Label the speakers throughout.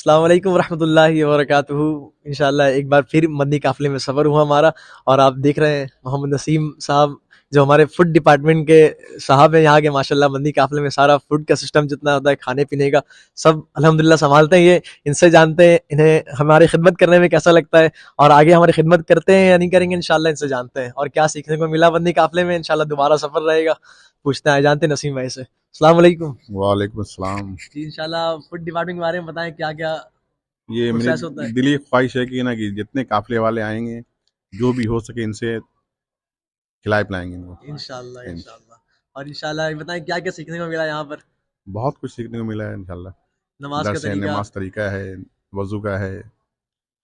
Speaker 1: السلام علیکم ورحمۃ اللہ وبرکاتہ۔ انشاءاللہ ایک بار پھر مدنی قافلے میں سفر ہوا ہمارا، اور آپ دیکھ رہے ہیں محمد نسیم صاحب جو ہمارے فوڈ ڈپارٹمنٹ کے صاحب ہیں یہاں کے، ماشاءاللہ مدنی قافلے میں سارا فوڈ کا سسٹم جتنا ہوتا ہے کھانے پینے کا سب الحمدللہ سنبھالتے ہیں۔ یہ ان سے جانتے ہیں انہیں ہماری خدمت کرنے میں کیسا لگتا ہے، اور آگے ہماری خدمت کرتے ہیں یا نہیں کریں گے انشاءاللہ ان سے جانتے ہیں، اور کیا سیکھنے کو ملا مدنی قافلے میں۔ انشاءاللہ دوبارہ سفر رہے گا، پوچھتے ہیں جانتے ہیں نسیم بھائی سے۔ السلام علیکم۔
Speaker 2: وعلیکم السلام۔
Speaker 1: جی انشاءاللہ فوڈ ڈپارٹمنٹ کے بارے میں بتائیں، کیا کیا
Speaker 2: یہ
Speaker 1: پروسیس ہوتا ہے؟
Speaker 2: میری دلی خواہش ہے کہ نا کہ جتنے قافلے والے آئیں گے جو بھی ہو سکے ان سے کھلائے پلائیں گے ان کو
Speaker 1: انشاءاللہ انشاءاللہ۔ اور انشاءاللہ بتائیں کیا کیا سیکھنے کو ملا یہاں پر؟
Speaker 2: بہت کچھ سیکھنے کو ملا ہے انشاءاللہ۔
Speaker 1: نماز کا
Speaker 2: درس ہے،
Speaker 1: طریقہ،
Speaker 2: نماز طریقہ ہے، وضو کا ہے،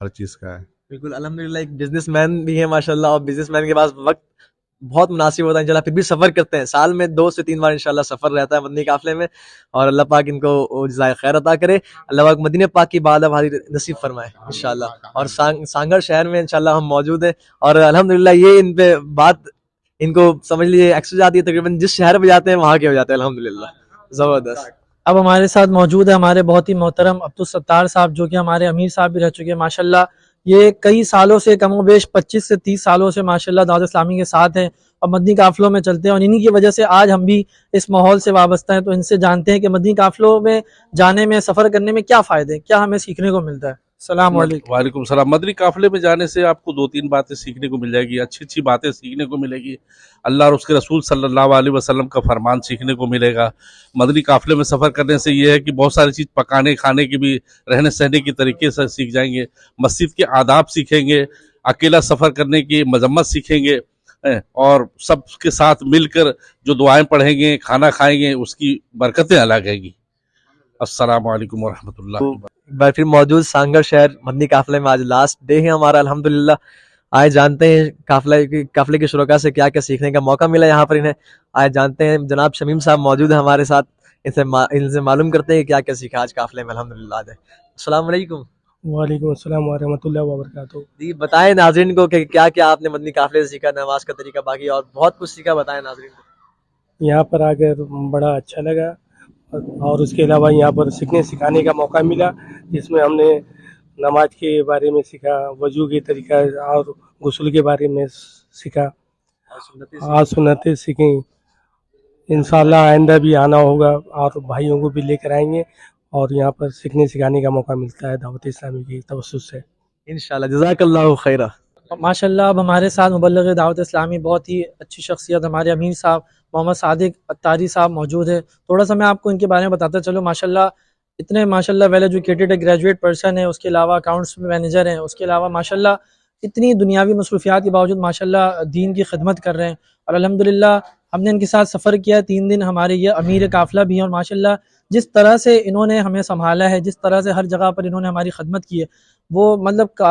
Speaker 2: ہر چیز کا ہے۔
Speaker 1: بالکل الحمدللہ ایک بزنس مین بھی ہے ماشاءاللہ، اور بزنس مین کے پاس وقت بہت مناسب ہوتا ہے انشاءاللہ، پھر بھی سفر کرتے ہیں، سال میں 2 سے 3 بار انشاءاللہ سفر رہتا ہے مدنی قافلے میں، اور اللہ پاک ان کو جزائے خیر عطا کرے، اللہ پاک مدینہ پاک کی بات اب نصیب فرمائے انشاءاللہ۔ اور سانگھڑ شہر میں انشاءاللہ ہم موجود ہیں، اور الحمدللہ یہ ان پہ بات ان کو سمجھ لیجیے ایکسس جاتی ہے، تقریباً جس شہر پہ جاتے ہیں وہاں کے ہو جاتے ہیں الحمدللہ، زبردست۔
Speaker 3: اب ہمارے ساتھ موجود ہے ہمارے بہت ہی محترم عبدالستار صاحب، جو کہ ہمارے امیر صاحب بھی رہ چکے ہیں ماشاءاللہ۔ یہ کئی سالوں سے، کم و بیش 25 سے 30 سالوں سے ماشاءاللہ دعوت اسلامی کے ساتھ ہیں اور مدنی قافلوں میں چلتے ہیں، اور انہی کی وجہ سے آج ہم بھی اس ماحول سے وابستہ ہیں، تو ان سے جانتے ہیں کہ مدنی قافلوں میں جانے میں، سفر کرنے میں کیا فائدے ہیں، کیا ہمیں سیکھنے کو ملتا ہے۔ السلام علیکم۔
Speaker 4: وعلیکم السلام۔ مدنی قافلے میں جانے سے آپ کو 2-3 باتیں سیکھنے کو مل جائے گی، اچھی اچھی باتیں سیکھنے کو ملے گی، اللہ اور اس کے رسول صلی اللہ علیہ وسلم کا فرمان سیکھنے کو ملے گا۔ مدنی قافلے میں سفر کرنے سے یہ ہے کہ بہت ساری چیز پکانے کھانے کی بھی، رہنے سہنے کی طریقے سے سیکھ جائیں گے، مسجد کے آداب سیکھیں گے، اکیلا سفر کرنے کی مذمت سیکھیں گے، اور سب کے ساتھ مل کر جو دعائیں پڑھیں گے، کھانا کھائیں گے، اس کی برکتیں الگ ہیں گی۔ السلام علیکم ورحمۃ اللہ۔
Speaker 1: ایک بار پھر موجود سانگھڑ شہر مدنی قافلے میں، آج لاسٹ ڈے ہے ہمارا الحمدللہ۔ آئے جانتے ہیں قافلے کے شرکا سے کیا کیا سیکھنے کا موقع ملا یہاں پر انہیں، آئے جانتے ہیں۔ جناب شمیم صاحب موجود ہیں ہمارے ساتھ، ان سے معلوم کرتے ہیں کیا کیا سیکھا آج قافلے میں الحمدللہ۔ آج السلام علیکم۔
Speaker 3: وعلیکم السلام ورحمۃ اللہ وبرکاتہ۔
Speaker 1: جی بتائیں ناظرین کو کہ کیا کیا آپ نے مدنی قافلے سے سیکھا، نماز کا طریقہ باقی اور بہت کچھ سیکھا، بتائیں ناظرین کو۔
Speaker 3: یہاں پر آ کر بڑا اچھا لگا، اور اس کے علاوہ یہاں پر سکھانے کا موقع ملا، جس میں ہم نے نماز کے بارے میں سیکھا، وضو کے طریقہ اور غسل کے بارے میں سیکھا، اور سنتیں سیکھیں۔ انشاءاللہ آئندہ بھی آنا ہوگا اور بھائیوں کو بھی لے کر آئیں گے، اور یہاں پر سیکھنے سکھانے کا موقع ملتا ہے دعوت اسلامی کی توسط سے
Speaker 1: انشاءاللہ جزاک اللہ خیرہ۔
Speaker 3: ماشاءاللہ۔ اب ہمارے ساتھ مبلغ دعوت اسلامی، بہت ہی اچھی شخصیت، ہمارے امیر صاحب محمد صادق اتاری صاحب موجود ہے۔ تھوڑا سا میں آپ کو ان کے بارے میں بتاتا چلوں۔ ماشاءاللہ اتنے ماشاءاللہ ویل ایجوکیٹڈ ہے، گریجویٹ پرسن ہے، اس کے علاوہ اکاؤنٹس مینیجر ہیں، اس کے علاوہ ماشاءاللہ اتنی دنیاوی مصروفیات کے باوجود ماشاءاللہ دین کی خدمت کر رہے ہیں، اور الحمدللہ ہم نے ان کے ساتھ سفر کیا 3 دن، ہمارے یہ امیر قافلہ بھی ہیں، اور ماشاءاللہ جس طرح سے انہوں نے ہمیں سنبھالا ہے، جس طرح سے ہر جگہ پر انہوں نے ہماری خدمت کی ہے، وہ مطلب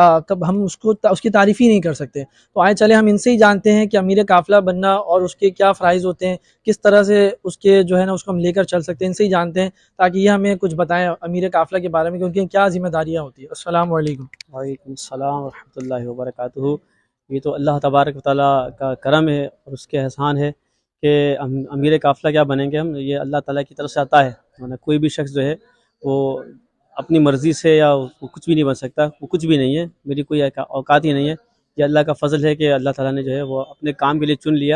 Speaker 3: ہم اس کی تعریف ہی نہیں کر سکتے۔ تو آئے چلے ہم ان سے ہی جانتے ہیں کہ امیر قافلہ بننا اور اس کے کیا فرائض ہوتے ہیں، کس طرح سے اس کے جو ہے نا اس کو ہم لے کر چل سکتے ہیں، ان سے ہی جانتے ہیں، تاکہ یہ ہمیں کچھ بتائیں امیر قافلہ کے بارے میں کہ ان کی کیا ذمہ داریاں ہوتی ہیں۔ السلام علیکم۔
Speaker 5: وعلیکم السلام ورحمۃ اللہ وبرکاتہ۔ یہ تو اللہ تبارک و تعالیٰ کا کرم ہے اور اس کے احسان ہے کہ امیر قافلہ کیا بنیں گے ہم، یہ اللہ تعالیٰ کی طرف سے عطا ہے، ورنہ کوئی بھی شخص جو ہے وہ اپنی مرضی سے یا وہ کچھ بھی نہیں بن سکتا، وہ کچھ بھی نہیں ہے، میری کوئی اوقات ہی نہیں ہے، یہ اللہ کا فضل ہے کہ اللہ تعالیٰ نے جو ہے وہ اپنے کام کے لیے چن لیا،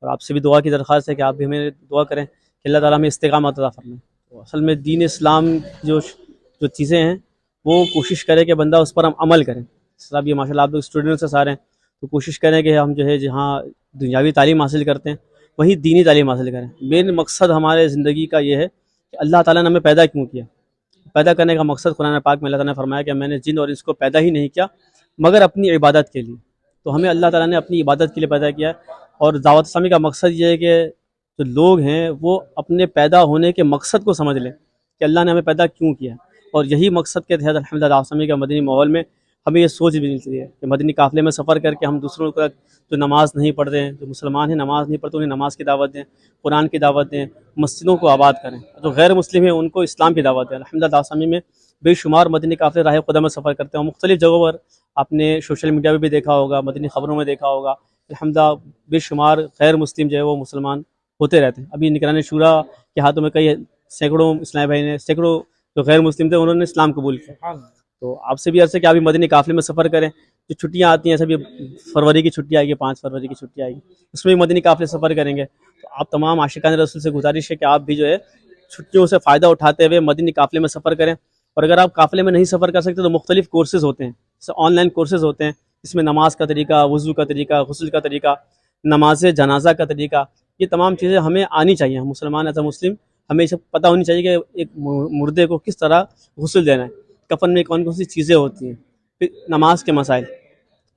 Speaker 5: اور آپ سے بھی دعا کی درخواست ہے کہ آپ بھی ہمیں دعا کریں کہ اللہ تعالیٰ ہمیں استقامت عطا فرمائے۔ تو اصل میں دین اسلام جو چیزیں ہیں وہ کوشش کرے کہ بندہ اس پر ہم عمل کریں۔ صاحب یہ ماشاءاللہ آپ لوگ اسٹوڈنٹس سے سارے ہیں، تو کوشش کریں کہ ہم جو ہے جہاں دنیاوی تعلیم حاصل کرتے ہیں وہیں دینی تعلیم حاصل کریں۔ مین مقصد ہمارے زندگی کا یہ ہے کہ اللہ تعالیٰ نے ہمیں پیدا کیوں کیا، پیدا کرنے کا مقصد قرآن پاک میں اللہ تعالیٰ نے فرمایا کہ میں نے جن اور انس کو پیدا ہی نہیں کیا مگر اپنی عبادت کے لیے، تو ہمیں اللہ تعالیٰ نے اپنی عبادت کے لیے پیدا کیا ہے، اور دعوت اسلامی کا مقصد یہ ہے کہ جو لوگ ہیں وہ اپنے پیدا ہونے کے مقصد کو سمجھ لیں کہ اللہ نے ہمیں پیدا کیوں کیا، اور یہی مقصد کے تحت الحمدللہ دعوت اسلامی کا مدنی ماحول میں ہمیں یہ سوچ بھی ملتی ہے کہ مدنی قافلے میں سفر کر کے ہم دوسروں کو جو نماز نہیں پڑھتے ہیں، جو مسلمان ہیں نماز نہیں پڑھتے، انہیں نماز کی دعوت دیں، قرآن کی دعوت دیں، مسجدوں کو آباد کریں، جو غیر مسلم ہیں ان کو اسلام کی دعوت دیں۔ الحمدللہ دعوت اسلامی میں بے شمار مدنی قافلے راہ قدم میں سفر کرتے ہیں، مختلف جگہوں پر آپ نے سوشل میڈیا پہ بھی دیکھا ہوگا، مدنی خبروں میں دیکھا ہوگا، الحمدللہ بے شمار غیر مسلم جو ہے وہ مسلمان ہوتے رہتے ہیں۔ ابھی نگران شورا کے ہاتھوں میں کئی سینکڑوں اسلامی بھائی نے، سینکڑوں جو غیر مسلم تھے انہوں نے اسلام قبول کیا. تو آپ سے بھی عرض ہے کہ آپ بھی مدنی قافلے میں سفر کریں. جو چھٹیاں آتی ہیں سبھی فروری کی چھٹی آئے گی, 5 فروری کی چھٹی آئے گی, اس میں بھی مدنی قافلے سفر کریں گے. تو آپ تمام عاشقان رسول سے گزارش ہے کہ آپ بھی جو ہے چھٹیوں سے فائدہ اٹھاتے ہوئے مدنی قافلے میں سفر کریں. اور اگر آپ قافلے میں نہیں سفر کر سکتے تو مختلف کورسز ہوتے ہیں, جیسے آن لائن کورسز ہوتے ہیں جس میں نماز کا طریقہ, وضو کا طریقہ, غسل کا طریقہ, نماز جنازہ کا طریقہ, یہ تمام چیزیں ہمیں آنی چاہیے. ہم مسلمان ایز اے مسلم ہمیں یہ سب پتہ ہونی چاہیے کہ ایک مردے کو کس طرح غسل دینا ہے, کفن میں کون کون سی چیزیں ہوتی ہیں, پھر نماز کے مسائل,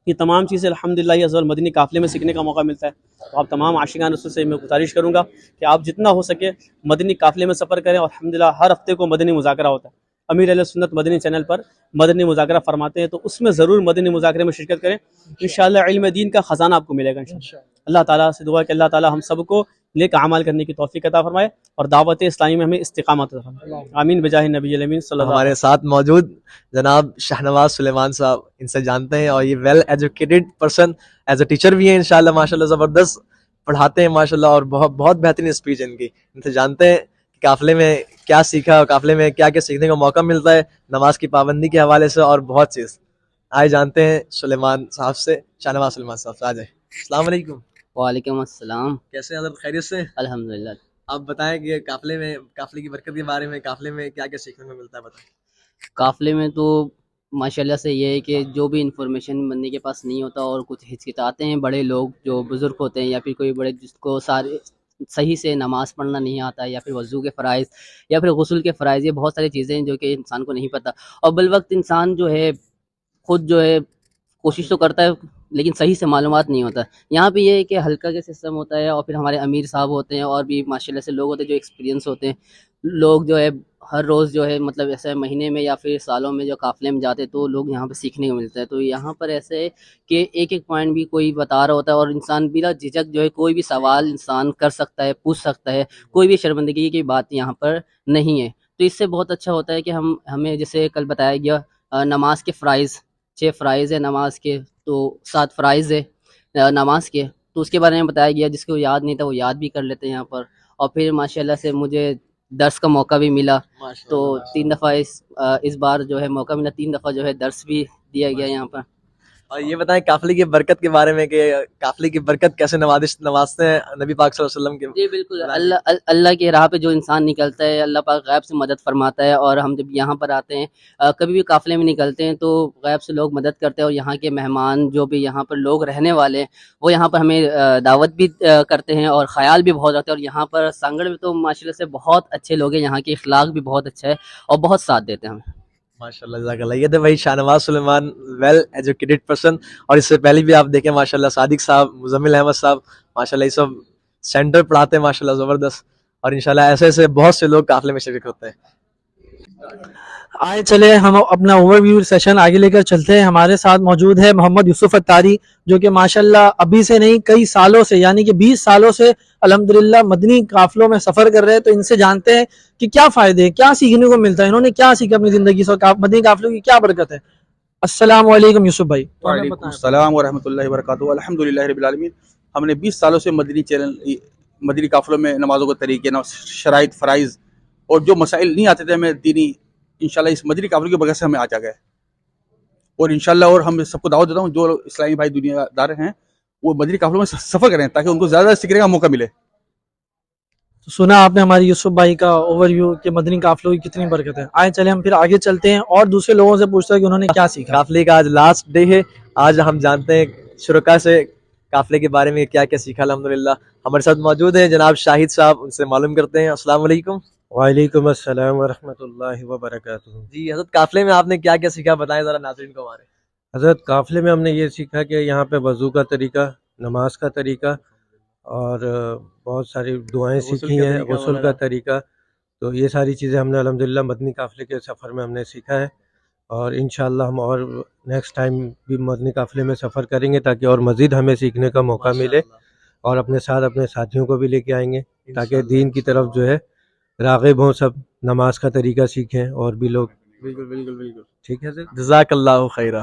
Speaker 5: یہ تمام چیزیں الحمدللہ یہ ازول مدنی قافلے میں سیکھنے کا موقع ملتا ہے. تو آپ تمام عاشقان رسول سے میں گزارش کروں گا کہ آپ جتنا ہو سکے مدنی قافلے میں سفر کریں. اور الحمدللہ ہر ہفتے کو مدنی مذاکرہ ہوتا ہے. امیر علیہ سنت مدنی چینل پر مدنی مذاکرہ فرماتے ہیں, تو اس میں ضرور مدنی مذاکرے میں شرکت کریں. انشاءاللہ علم دین کا خزانہ آپ کو ملے گا انشاءاللہ. اللہ تعالیٰ سے دعا ہے کہ اللہ تعالیٰ ہم سب کو نیک اعمال کرنے کی توفیق عطا فرمائے اور دعوت اسلامی میں ہمیں استقامت عطا فرمائے. آمین بجاہ نبی الامین صلی اللہ
Speaker 1: ہمارے ساتھ موجود جناب شاہنواز سلیمان صاحب, ان سے جانتے ہیں, اور یہ well educated person as a teacher بھی ہیں انشاءاللہ, ماشاءاللہ زبردست پڑھاتے ہیں ماشاءاللہ, اور بہت بہترین اسپیچ ان کی. ان سے جانتے ہیں کہ قافلے میں کیا سیکھا اور قافلے میں کیا کیا سیکھنے کا موقع ملتا ہے, نماز کی پابندی کے حوالے سے اور بہت چیز. آئے جانتے ہیں سلیمان صاحب سے, شاہنواز سلیمان صاحب سے. آ جائیں. السلام علیکم.
Speaker 6: وعلیکم السلام.
Speaker 1: کیسے ہیں حضرت, خیریت سے؟
Speaker 6: الحمدللہ.
Speaker 1: آپ بتائیں کہ قافلے کی برکت کے بارے میں, قافلے میں کیا کیا سیکھنے کو ملتا ہے, بتائیں.
Speaker 6: قافلے میں تو ماشاءاللہ سے یہ ہے کہ جو بھی انفارمیشن بندے کے پاس نہیں ہوتا اور کچھ ہچکچاتے ہیں بڑے لوگ جو بزرگ ہوتے ہیں یا پھر کوئی بڑے جس کو سارے صحیح سے نماز پڑھنا نہیں آتا ہے یا پھر وضو کے فرائض یا پھر غسل کے فرائض, یہ بہت ساری چیزیں ہیں جو کہ انسان کو نہیں پتہ. اور بالوقت انسان جو ہے خود جو ہے کوشش تو کرتا ہے لیکن صحیح سے معلومات نہیں ہوتا. یہاں پہ یہ ہے کہ حلقہ کے سسٹم ہوتا ہے اور پھر ہمارے امیر صاحب ہوتے ہیں اور بھی ماشاءاللہ سے لوگ ہوتے ہیں جو ایکسپیرینس ہوتے ہیں. لوگ جو ہے ہر روز جو ہے مطلب ایسے مہینے میں یا پھر سالوں میں جو قافلے میں جاتے ہیں تو لوگ یہاں پہ سیکھنے کو ملتا ہے. تو یہاں پر ایسے ہے کہ ایک ایک پوائنٹ بھی کوئی بتا رہا ہوتا ہے اور انسان بلا جھجک جو ہے کوئی بھی سوال انسان کر سکتا ہے, پوچھ سکتا ہے, کوئی بھی شرمندگی کی بات یہاں پر نہیں ہے. تو اس سے بہت اچھا ہوتا ہے کہ ہمیں جیسے کل بتایا گیا نماز کے فرائض 6 فرائض ہے نماز کے, تو 7 فرائض ہے نماز کے, تو اس کے بارے میں بتایا گیا. جس کو یاد نہیں تھا وہ یاد بھی کر لیتے ہیں یہاں پر. اور پھر ماشاءاللہ سے مجھے درس کا موقع بھی ملا, تو 3 دفعہ اس بار جو ہے موقع ملا, 3 دفعہ جو ہے درس بھی دیا گیا یہاں پر.
Speaker 1: اور یہ بتائیں قافلے کی برکت کے بارے میں کہ قافلے کی برکت کیسے نوازتے ہیں نبی پاک صلی اللہ علیہ وسلم کے.
Speaker 6: جی بالکل, اللہ کی راہ پہ جو انسان نکلتا ہے اللہ پاک غیب سے مدد فرماتا ہے. اور ہم جب یہاں پر آتے ہیں کبھی بھی قافلے میں نکلتے ہیں تو غیب سے لوگ مدد کرتے ہیں, اور یہاں کے مہمان جو بھی یہاں پر لوگ رہنے والے ہیں وہ یہاں پر ہمیں دعوت بھی کرتے ہیں اور خیال بھی بہت آتے ہیں. اور یہاں پر سانگڑ میں تو ماشاءاللہ سے بہت اچھے لوگ ہیں, یہاں کے اخلاق بھی بہت اچھا ہے اور بہت ساتھ دیتے ہیں ہمیں.
Speaker 1: ماشاءاللہ جزاک اللہ. یہ تھے بھائی شاہنواز سلیمان, ویل ایجوکیٹڈ پرسن. اور اس سے پہلے بھی آپ دیکھیں ماشاءاللہ صادق صاحب, مزمل احمد صاحب, ماشاءاللہ یہ سب سینٹر پڑھاتے ہیں ماشاءاللہ زبردست. اور انشاءاللہ ایسے ایسے بہت سے لوگ قافلے میں شرکت ہوتے ہیں.
Speaker 3: آئے چلے ہم اپنا اوور ویو سیشن آگے لے کر چلتے ہیں. ہمارے ساتھ موجود ہے محمد یوسف اتاری, جو کہ ماشاءاللہ ابھی سے نہیں کئی سالوں سے یعنی کہ 20 سالوں سے الحمدللہ مدنی قافلوں میں سفر کر رہے ہیں. تو ان سے جانتے ہیں کہ کیا فائدے ہیں, کیا سیکھنے کو ملتا ہے, انہوں نے کیا سیکھا اپنی زندگی سے, مدنی قافلوں کی کیا برکت ہے. السلام علیکم یوسف بھائی.
Speaker 7: وعلیکم السلام ورحمۃ اللہ وبرکاتہ. الحمدللہ رب العالمین. ہم نے 20 سالوں سے مدنی قافلوں میں نمازوں کے طریقے, شرائط, فرائض اور جو مسائل نہیں آتے تھے ہمیں دینی, انشاءاللہ اس مدنی قافلوں کی وجہ سے ہمیں آ جا گئے. اور انشاءاللہ اور ہم سب کو دعوت دیتا ہوں جو اسلامی بھائی دنیا دار ہیں وہ مدنی قافلوں میں سفر کریں تاکہ ان کو زیادہ سیکھنے کا موقع ملے.
Speaker 3: سنا آپ نے ہمارے یوسف بھائی کا اوور ویو کہ مدنی قافلوں کی کتنی برکت ہے. آئے چلے ہم پھر آگے چلتے ہیں اور دوسرے لوگوں سے پوچھتے ہیں کہ انہوں نے کیا سیکھا.
Speaker 1: قافلے کا آج لاسٹ ڈے ہے. آج ہم جانتے ہیں شرکا سے قافلے کے بارے میں کیا کیا سیکھا. الحمدللہ ہمارے ساتھ موجود ہیں جناب شاہد صاحب, ان سے معلوم کرتے ہیں. السلام علیکم.
Speaker 8: وعلیکم السلام ورحمۃ اللہ وبرکاتہ.
Speaker 1: جی حضرت, قافلے میں آپ نے کیا کیا سیکھا, بتائیں ذرا ناظرین کو ہمارے.
Speaker 8: حضرت قافلے میں ہم نے یہ سیکھا کہ یہاں پہ وضو کا طریقہ, نماز کا طریقہ اور بہت ساری دعائیں سیکھی ہیں, غسل کا طریقہ. تو یہ ساری چیزیں ہم نے الحمدللہ مدنی قافلے کے سفر میں ہم نے سیکھا ہے. اور انشاءاللہ ہم اور نیکسٹ ٹائم بھی مدنی قافلے میں سفر کریں گے تاکہ اور مزید ہمیں سیکھنے کا موقع ملے, اور اپنے ساتھ اپنے ساتھیوں کو بھی لے کے آئیں گے تاکہ دین کی طرف جو ہے راغب ہوں, سب نماز کا طریقہ سیکھیں اور بھی لوگ.
Speaker 2: بالکل بالکل بالکل.
Speaker 8: ٹھیک ہے سر,
Speaker 1: جزاک اللہ خیرہ.